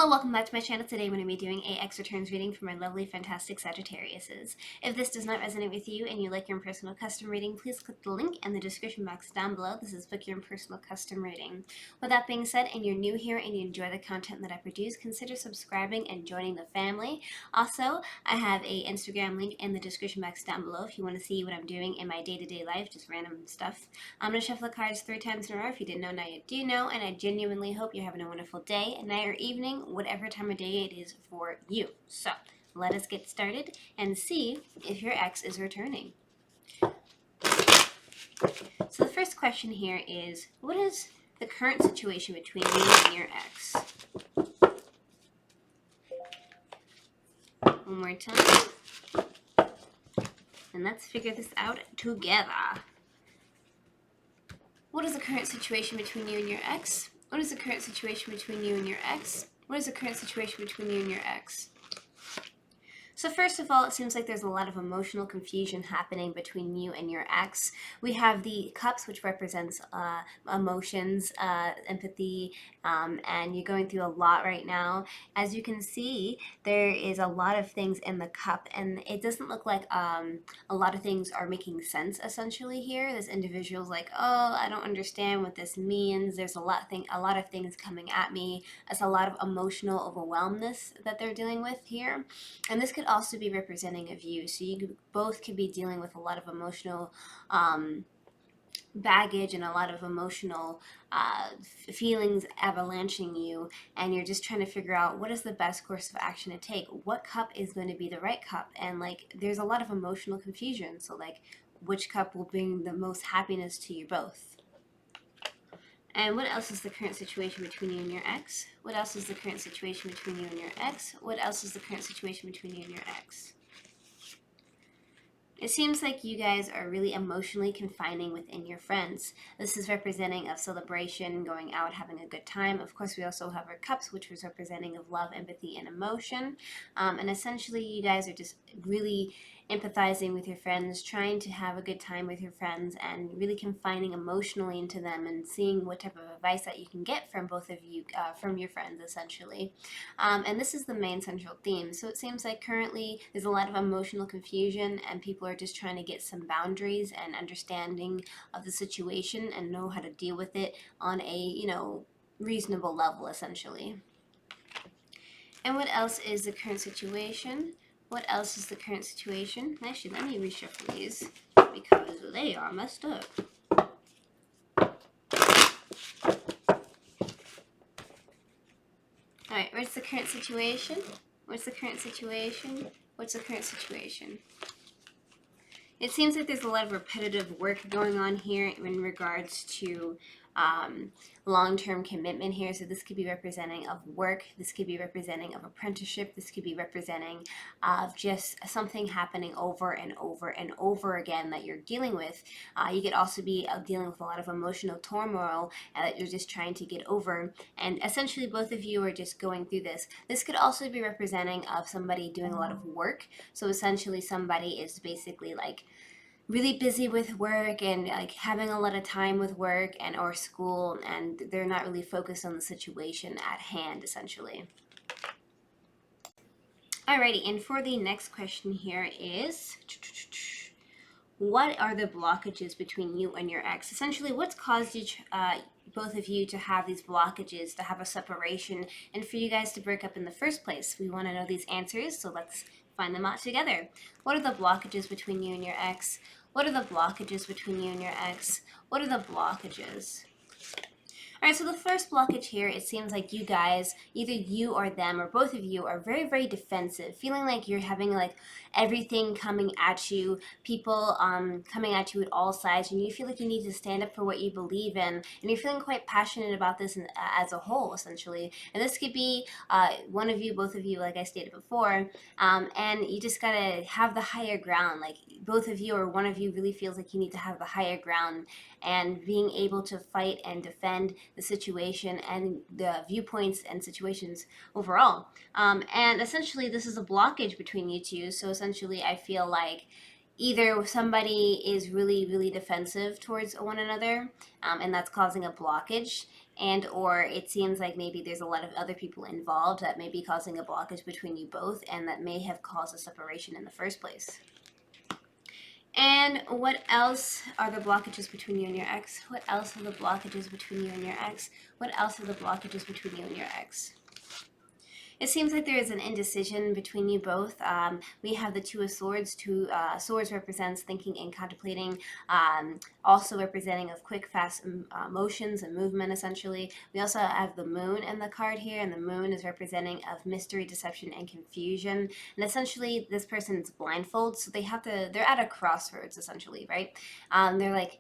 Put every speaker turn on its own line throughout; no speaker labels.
Hello, welcome back to my channel. Today I'm going to be doing a X returns reading for my lovely, fantastic Sagittariuses. If this does not resonate with you and you like your own personal custom reading, please click the link in the description box down below. This is Book Your Own Personal Custom Reading. With that being said, and you're new here and you enjoy the content that I produce, consider subscribing and joining the family. Also, I have a Instagram link in the description box down below if you want to see what I'm doing in my day-to-day life, just random stuff. I'm going to shuffle the cards 3 times in a row. If you didn't know, now you do know, and I genuinely hope you're having a wonderful day, night, or evening, whatever time of day it is for you. So let us get started and see if your ex is returning. So the first question here is, what is the current situation between you and your ex? One more time. And let's figure this out together. What is the current situation between you and your ex? What is the current situation between you and your ex? What is the current situation between you and your ex? So first of all, it seems like there's a lot of emotional confusion happening between you and your ex. We have the cups, which represents emotions, empathy, and you're going through a lot right now. As you can see, there is a lot of things in the cup, and it doesn't look like a lot of things are making sense essentially here. This individual's like, oh, I don't understand what this means. There's a lot of things coming at me. It's a lot of emotional overwhelmness that they're dealing with here. And this could also be representing of you. So you both could be dealing with a lot of emotional baggage and a lot of emotional feelings avalanching you, and you're just trying to figure out what is the best course of action to take. What cup is going to be the right cup? And like, there's a lot of emotional confusion. So like, which cup will bring the most happiness to you both? And what else is the current situation between you and your ex? What else is the current situation between you and your ex? What else is the current situation between you and your ex? It seems like you guys are really emotionally confining within your friends. This is representing of celebration, going out, having a good time. Of course, we also have our cups, which was representing of love, empathy, and emotion. And essentially, you guys are just really empathizing with your friends, trying to have a good time with your friends, and really confining emotionally into them and seeing what type of advice that you can get from both of you, from your friends, essentially. And this is the main central theme. So it seems like currently there's a lot of emotional confusion, and people are just trying to get some boundaries and understanding of the situation and know how to deal with it on a, reasonable level, essentially. And what else is the current situation? What else is the current situation? Actually, let me reshuffle these because they are messed up. Alright, what's the current situation? What's the current situation? What's the current situation? It seems like there's a lot of repetitive work going on here in regards to long-term commitment here. So this could be representing of work. This could be representing of apprenticeship. This could be representing of just something happening over and over and over again that you're dealing with. You could also be dealing with a lot of emotional turmoil that you're just trying to get over. And essentially both of you are just going through this. This could also be representing of somebody doing a lot of work. So essentially somebody is basically like really busy with work and like having a lot of time with work and or school, and they're not really focused on the situation at hand, essentially. Alrighty, and for the next question here is, what are the blockages between you and your ex? Essentially, what's caused you, both of you, to have these blockages, to have a separation, and for you guys to break up in the first place? We want to know these answers, so let's find them out together. What are the blockages between you and your ex? What are the blockages between you and your ex? What are the blockages? Alright, so the first blockage here, it seems like you guys, either you or them or both of you, are very, very defensive, feeling like you're having like everything coming at you, people coming at you at all sides, and you feel like you need to stand up for what you believe in, and you're feeling quite passionate about this as a whole, essentially. And this could be one of you, both of you, like I stated before, and you just gotta have the higher ground. Like both of you or one of you really feels like you need to have the higher ground, and being able to fight and defend the situation and the viewpoints and situations overall. And essentially this is a blockage between you two. So essentially I feel like either somebody is really, really defensive towards one another, and that's causing a blockage, and or it seems like maybe there's a lot of other people involved that may be causing a blockage between you both and that may have caused a separation in the first place. And what else are the blockages between you and your ex? What else are the blockages between you and your ex? What else are the blockages between you and your ex? It seems like there is an indecision between you both. We have the Two of Swords. Two swords represents thinking and contemplating, also representing of quick, fast motions and movement, essentially. We also have the Moon in the card here, and the Moon is representing of mystery, deception, and confusion. And essentially, this person's blindfold, so they're at a crossroads, essentially, right? They're like,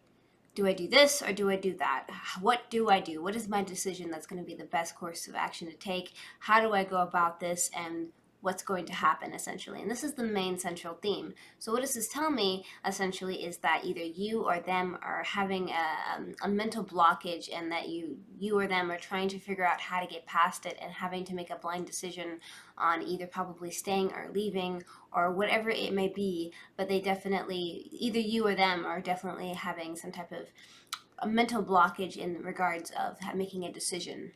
do I do this or do I do that? What do I do? What is my decision that's going to be the best course of action to take? How do I go about this? And what's going to happen, essentially? And this is the main central theme. So what does this tell me, essentially, is that either you or them are having a mental blockage, and that you or them are trying to figure out how to get past it and having to make a blind decision on either probably staying or leaving or whatever it may be. But they definitely, either you or them are definitely having some type of a mental blockage in regards of making a decision.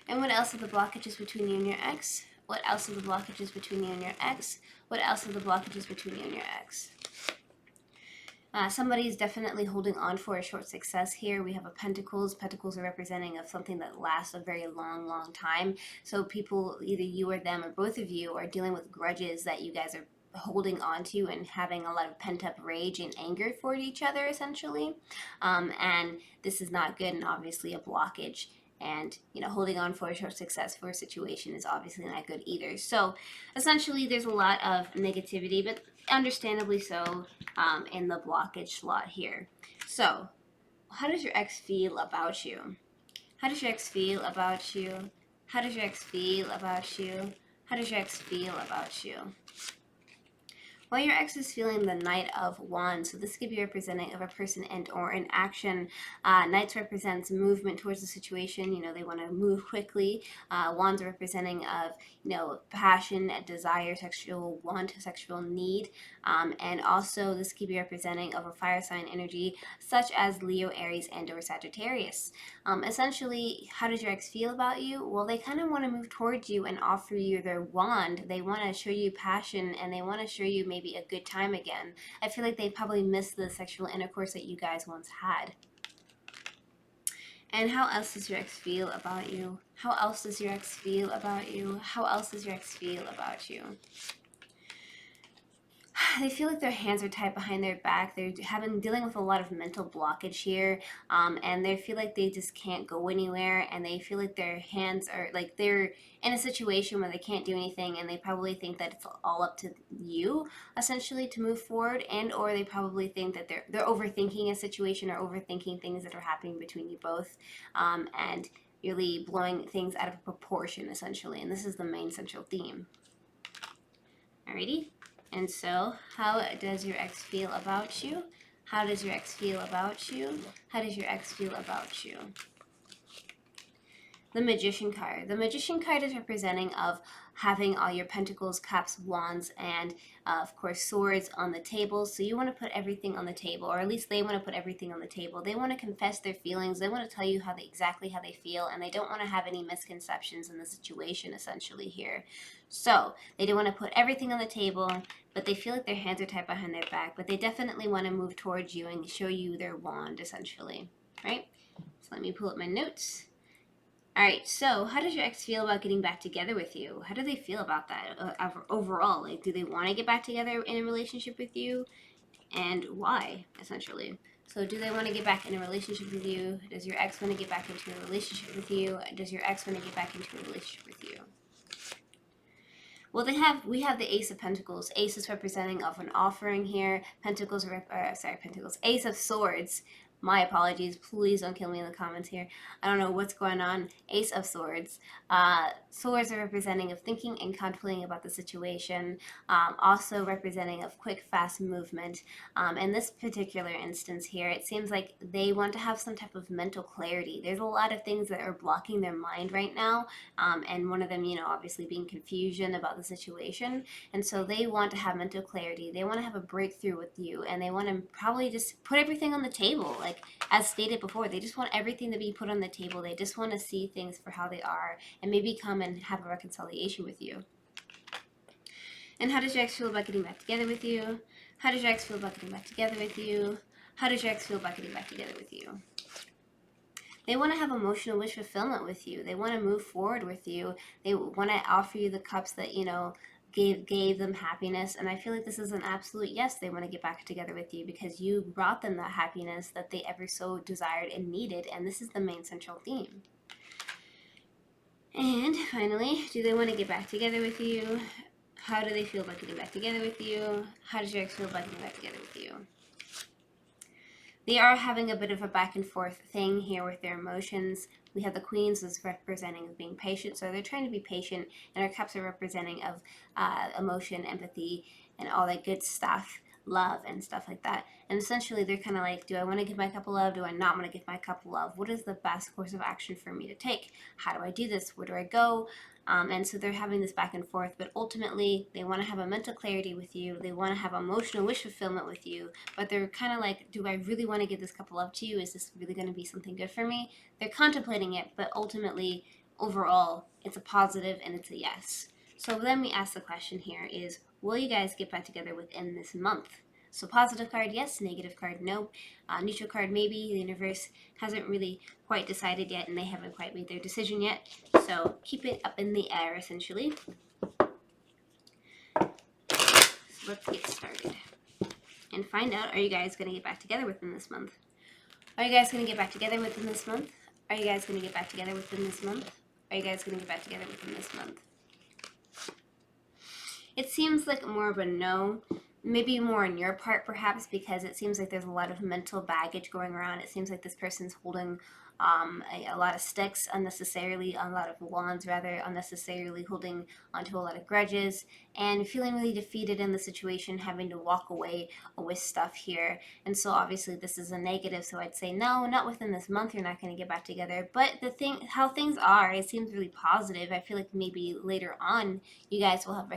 And what else are the blockages between you and your ex? What else are the blockages between you and your ex? What else are the blockages between you and your ex? Somebody is definitely holding on for a short success here. We have a Pentacles. Pentacles are representing of something that lasts a very long, long time. So people, either you or them or both of you, are dealing with grudges that you guys are holding on to and having a lot of pent-up rage and anger for each other, essentially. And this is not good, and obviously a blockage. And, holding on for a short success for a situation is obviously not good either. So, essentially, there's a lot of negativity, but understandably so, in the blockage slot here. So, how does your ex feel about you? How does your ex feel about you? How does your ex feel about you? How does your ex feel about you? Well, your ex is feeling the Knight of Wands, so this could be representing of a person and or an action. Knights represents movement towards the situation. They want to move quickly. Wands are representing of, passion, desire, sexual want, sexual need. And also this could be representing of a fire sign energy, such as Leo, Aries, and or Sagittarius. Essentially, how does your ex feel about you? Well, they kind of want to move towards you and offer you their wand. They want to show you passion, and they want to show you maybe a good time again. I feel like they probably missed the sexual intercourse that you guys once had. And how else does your ex feel about you? How else does your ex feel about you? How else does your ex feel about you? They feel like their hands are tied behind their back. They're dealing with a lot of mental blockage here, and they feel like they just can't go anywhere, and they feel like their hands are like they're in a situation where they can't do anything, and they probably think that it's all up to you, essentially, to move forward, and or they probably think that they're overthinking a situation or overthinking things that are happening between you both, and really blowing things out of proportion, essentially. And this is the main central theme. Alrighty. And so, how does your ex feel about you? How does your ex feel about you? How does your ex feel about you? The Magician card. The Magician card is representing of having all your pentacles, cups, wands, and of course swords on the table. So you want to put everything on the table, or at least they want to put everything on the table. They want to confess their feelings. They want to tell you exactly how they feel, and they don't want to have any misconceptions in the situation, essentially here. So they do want to put everything on the table, but they feel like their hands are tied behind their back, but they definitely want to move towards you and show you their wand, essentially, right? So let me pull up my notes. All right, so how does your ex feel about getting back together with you? How do they feel about that overall? Like, do they want to get back together in a relationship with you? And why, essentially? So do they want to get back in a relationship with you? Does your ex want to get back into a relationship with you? Does your ex want to get back into a relationship with you? Well, we have the Ace of Pentacles. Ace is representing of an offering here. Pentacles, Ace of Swords. My apologies. Please don't kill me in the comments here. I don't know what's going on. Ace of Swords. Swords are representing of thinking and contemplating about the situation. Also representing of quick, fast movement. In this particular instance here, it seems like they want to have some type of mental clarity. There's a lot of things that are blocking their mind right now. And one of them, obviously being confusion about the situation. And so they want to have mental clarity. They want to have a breakthrough with you, and they want to probably just put everything on the table. Like, like, as stated before, they just want everything to be put on the table. They just want to see things for how they are and maybe come and have a reconciliation with you. And how does your ex feel about getting back together with you? How does your ex feel about getting back together with you? How does your ex feel about getting back together with you? They want to have emotional wish fulfillment with you. They want to move forward with you. They want to offer you the cups that, you know, gave them happiness. And I feel like this is an absolute yes. They want to get back together with you because you brought them that happiness that they ever so desired and needed. And this is the main central theme. And finally, do they want to get back together with you? How do they feel about getting back together with you? How does your ex feel about getting back together with you? They are having a bit of a back and forth thing here with their emotions. We have the Queens as representing of being patient, so they're trying to be patient, and our Cups are representing of emotion, empathy, and all that good stuff, love and stuff like that. And essentially, they're kind of like, do I want to give my cup of love? Do I not want to give my cup of love? What is the best course of action for me to take? How do I do this? Where do I go? And so they're having this back and forth, but ultimately they want to have a mental clarity with you. They want to have emotional wish fulfillment with you, but they're kind of like, do I really want to give this cup of love to you? Is this really going to be something good for me? They're contemplating it, but ultimately, overall, it's a positive and it's a yes. So then we ask the question here is, will you guys get back together within this month? So positive card, yes. Negative card, no. Neutral card, maybe. The universe hasn't really quite decided yet, and they haven't quite made their decision yet. So keep it up in the air, essentially. So let's get started and find out, are you guys going to get back together within this month? Are you guys going to get back together within this month? Are you guys going to get back together within this month? Are you guys going to get back together within this month? It seems like more of a no. Maybe more on your part, perhaps, because it seems like there's a lot of mental baggage going around. It seems like this person's holding a lot of sticks unnecessarily, a lot of wands rather, unnecessarily holding onto a lot of grudges, and feeling really defeated in the situation, having to walk away with stuff here. And so obviously this is a negative, so I'd say no, not within this month, you're not going to get back together. But the thing, how things are, it seems really positive. I feel like maybe later on you guys will have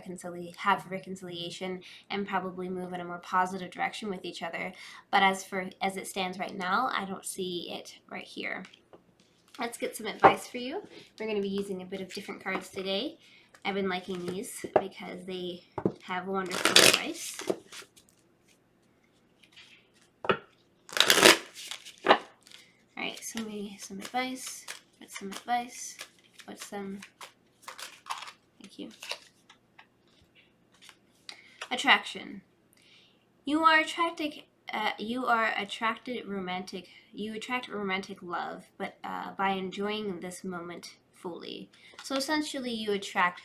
reconciliation and probably move in a more positive direction with each other. But as it stands right now, I don't see it right here. Let's get some advice for you. We're going to be using a bit of different cards today. I've been liking these because they have wonderful advice. Alright, some advice. What's some advice? What's some... Thank you. Attraction. You attract romantic love, but by enjoying this moment fully. So essentially, you attract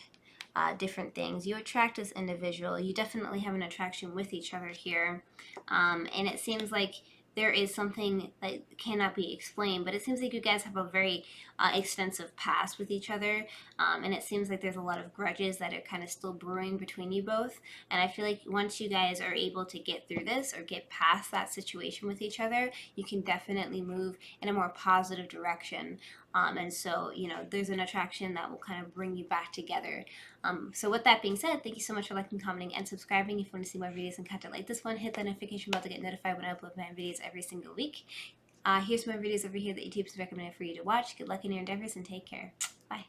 different things. You attract this individual. You definitely have an attraction with each other here, and it seems like there is something that cannot be explained, but it seems like you guys have a very extensive past with each other, and it seems like there's a lot of grudges that are kind of still brewing between you both. And I feel like once you guys are able to get through this or get past that situation with each other, you can definitely move in a more positive direction. And so, you know, there's an attraction that will kind of bring you back together. So with that being said, thank you so much for liking, commenting, and subscribing. If you want to see more videos and content like this one, hit the notification bell to get notified when I upload my videos every single week. Here's more videos over here that YouTube's recommended for you to watch. Good luck in your endeavors and take care. Bye.